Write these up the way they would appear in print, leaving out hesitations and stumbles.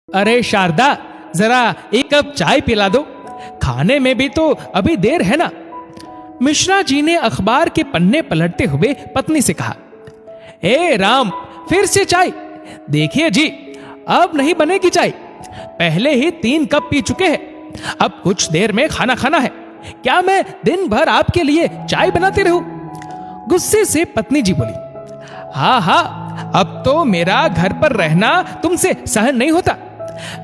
अरे शारदा, जरा एक कप चाय पिला दो, खाने में भी तो अभी देर है ना। मिश्रा जी ने अखबार के पन्ने पलटते हुए पत्नी से कहा। ए राम, फिर से चाय? देखिए जी, अब नहीं बनेगी चाय, पहले ही 3 कप पी चुके हैं, अब कुछ देर में खाना खाना है। क्या मैं दिन भर आपके लिए चाय बनाती रहूं? गुस्से से पत्नी जी बोली। हाँ हाँ, अब तो मेरा घर पर रहना तुमसे सहन नहीं होता।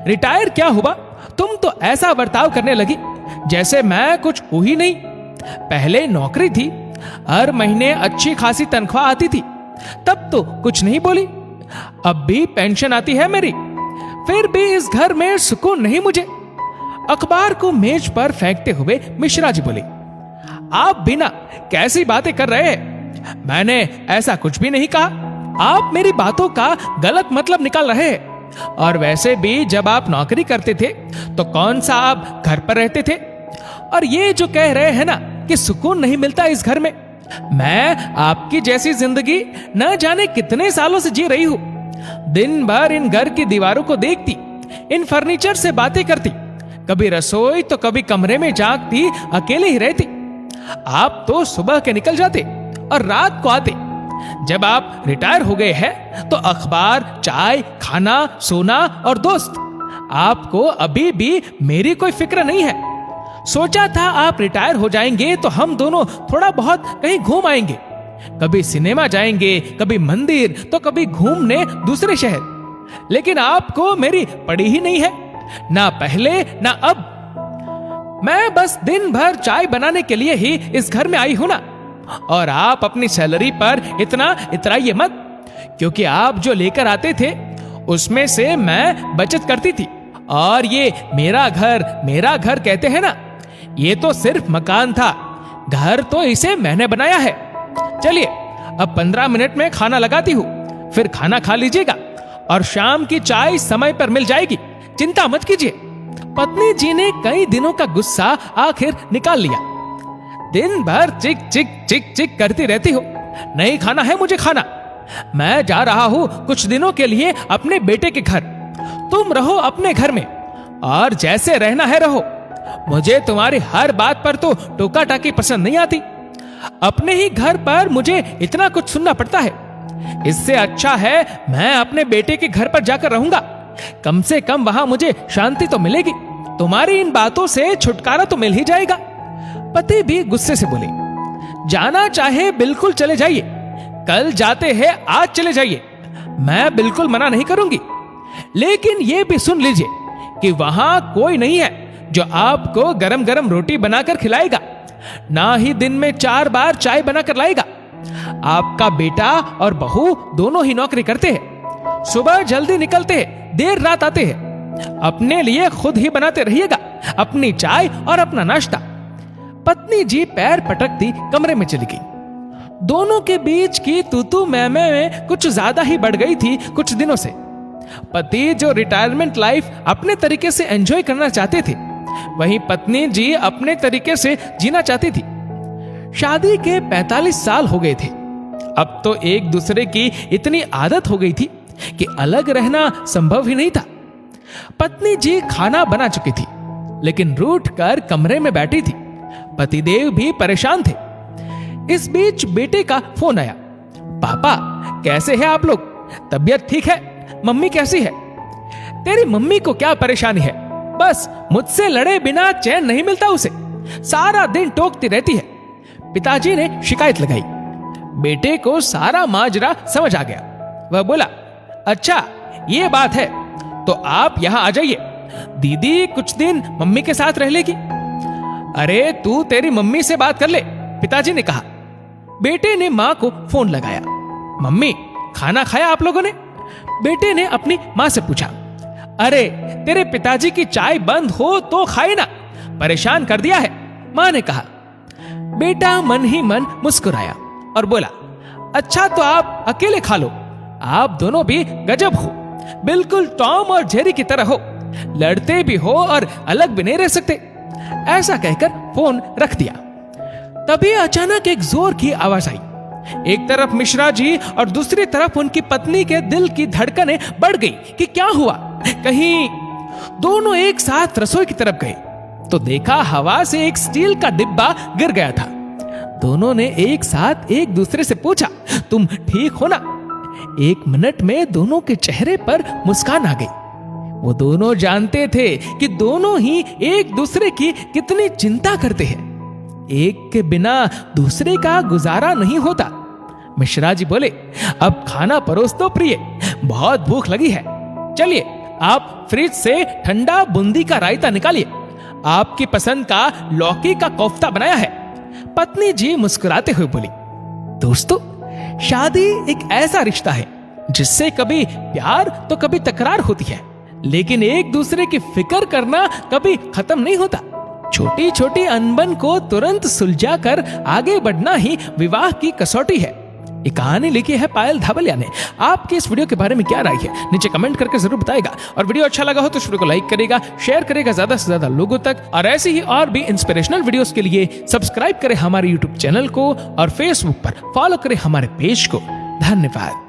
रिटायर क्या हुआ, तुम तो ऐसा बर्ताव करने लगी जैसे मैं कुछ हूं ही नहीं। पहले नौकरी थी, हर महीने अच्छी खासी तनख्वाह आती थी, तब तो कुछ नहीं बोली। अब भी पेंशन आती है मेरी, फिर भी इस घर में सुकून नहीं मुझे। अखबार को मेज पर फेंकते हुए मिश्रा जी बोले। आप बिना कैसी बातें कर रहे हैं? मैंने ऐसा कुछ भी नहीं कहा। आप मेरी बातों का गलत मतलब निकाल रहे हैं। और वैसे भी जब आप नौकरी करते थे तो कौन सा आप घर पर रहते थे? और ये जो कह रहे हैं ना कि सुकून नहीं मिलता इस घर में, मैं आपकी जैसी जिंदगी न जाने कितने सालों से जी रही हूं। दिन भर इन घर की दीवारों को देखती, इन फर्नीचर से बातें करती, कभी रसोई तो कभी कमरे में झांकती, अकेले ही रहती। आप तो सुबह के निकल जाते और रात को आते। जब आप रिटायर हो गए हैं तो अखबार, चाय, खाना, सोना और दोस्त, आपको अभी भी मेरी कोई फिक्र नहीं है। सोचा था आप रिटायर हो जाएंगे तो हम दोनों थोड़ा बहुत कहीं घूम आएंगे, कभी सिनेमा जाएंगे, कभी मंदिर, तो कभी घूमने दूसरे शहर। लेकिन आपको मेरी पड़ी ही नहीं है, ना पहले ना अब। मैं बस दिन भर चाय बनाने के लिए ही इस घर में आई हूं ना। और आप अपनी सैलरी पर इतना इतराइए मत, क्योंकि आप जो लेकर आते थे उसमें से मैं बचत करती थी। और ये मेरा घर कहते हैं ना, ये तो सिर्फ मकान था, घर तो इसे मैंने बनाया है। चलिए, अब 15 मिनट में खाना लगाती हूँ, फिर खाना खा लीजिएगा और शाम की चाय समय पर मिल जाएगी, चिंता मत कीजिए। पत्नी जी ने कई दिनों का गुस्सा आखिर निकाल लिया। दिन भर चिक चिक चिक चिक करती रहती हो, नहीं खाना है मुझे खाना। मैं जा रहा हूं कुछ दिनों के लिए अपने बेटे के घर, तुम रहो अपने घर में और जैसे रहना है रहो। मुझे तुम्हारी हर बात पर तो टोका टाकी पसंद नहीं आती। अपने ही घर पर मुझे इतना कुछ सुनना पड़ता है। इससे अच्छा है मैं अपने बेटे के घर पर जाकर रहूंगा, कम से कम वहां मुझे शांति तो मिलेगी, तुम्हारी इन बातों से छुटकारा तो मिल ही जाएगा। पति भी गुस्से से बोले। जाना चाहे बिल्कुल चले जाइए, कल जाते हैं आज चले जाइए, मैं बिल्कुल मना नहीं करूंगी। लेकिन यह भी सुन लीजिए कि वहां कोई नहीं है जो आपको गरम गरम रोटी बनाकर खिलाएगा, ना ही दिन में 4 बार चाय बनाकर लाएगा। आपका बेटा और बहू दोनों ही नौकरी करते हैं, सुबह जल्दी निकलते हैं, देर रात आते हैं। अपने लिए खुद ही बनाते रहिएगा अपनी चाय और अपना नाश्ता। पत्नी जी पैर पटकती कमरे में चली गई। दोनों के बीच की तू मैं में कुछ ज्यादा ही बढ़ गई थी कुछ दिनों से। पति जो रिटायरमेंट लाइफ अपने तरीके से एंजॉय करना चाहते थे, वहीं पत्नी जी अपने तरीके से जीना चाहती थी। शादी के 45 साल हो गए थे, अब तो एक दूसरे की इतनी आदत हो गई थी कि अलग रहना संभव ही नहीं था। पत्नी जी खाना बना चुकी थी, लेकिन रूठ कर कमरे में बैठी थी। पतिदेव भी परेशान थे। इस बीच बेटे का फोन आया। पापा, कैसे हैं आप लोग? तबीयत ठीक है? मम्मी कैसी है? तेरी मम्मी को क्या परेशानी है? बस मुझसे लड़े बिना चैन नहीं मिलता उसे, सारा दिन टोकती रहती है, पिताजी ने शिकायत लगाई। बेटे को सारा माजरा समझ आ गया। वह बोला, अच्छा ये बात है तो आप यहां आ जाइए, दीदी कुछ दिन मम्मी के साथ रह लेगी। अरे तू तेरी मम्मी से बात कर ले, पिताजी ने कहा। बेटे ने मां को फोन लगाया। मम्मी, खाना खाया आप लोगों ने? बेटे ने अपनी मां से पूछा। अरे तेरे पिताजी की चाय बंद हो तो खाए ना, परेशान कर दिया है, मां ने कहा। बेटा मन ही मन मुस्कुराया और बोला, अच्छा तो आप अकेले खा लो, आप दोनों भी गजब हो, बिल्कुल टॉम और जेरी की तरह हो, लड़ते भी हो और अलग भी नहीं रह सकते। ऐसा कहकर फोन रख दिया। तभी अचानक एक जोर की आवाज आई। एक तरफ मिश्रा जी और दूसरी तरफ उनकी पत्नी के दिल की धड़कनें बढ़ गई कि क्या हुआ, कहीं। दोनों एक साथ रसोई की तरफ गए तो देखा हवा से एक स्टील का डिब्बा गिर गया था। दोनों ने एक साथ एक दूसरे से पूछा, तुम ठीक हो ना? 1 मिनट में दोनों के चेहरे पर मुस्कान आ गई। वो दोनों जानते थे कि दोनों ही एक दूसरे की कितनी चिंता करते हैं। एक के बिना दूसरे का गुजारा नहीं होता। मिश्रा जी बोले, अब खाना परोस दो प्रिय, बहुत भूख लगी है। चलिए आप फ्रिज से ठंडा बूंदी का रायता निकालिए, आपकी पसंद का लौकी का कोफ्ता बनाया है। पत्नी जी मुस्कुराते हुए बोली, दोस्तों, शादी एक ऐसा रिश्ता है जिससे कभी प्यार तो कभी तकरार होती है, लेकिन एक दूसरे की फिक्र करना कभी खत्म नहीं होता। छोटी छोटी अनबन को तुरंत सुलझा कर आगे बढ़ना ही विवाह की कसौटी है। ये कहानी लिखी है पायल धाबलिया ने। आपकी इस वीडियो के बारे में क्या राय है नीचे कमेंट करके जरूर बताएगा, और वीडियो अच्छा लगा हो तो इस वीडियो को लाइक करेगा, शेयर करेगा ज्यादा से ज्यादा लोगों तक, और ऐसी ही और भी इंस्पिरेशनल वीडियोस के लिए सब्सक्राइब करें हमारे यूट्यूब चैनल को और फेसबुक पर फॉलो करें हमारे पेज को। धन्यवाद।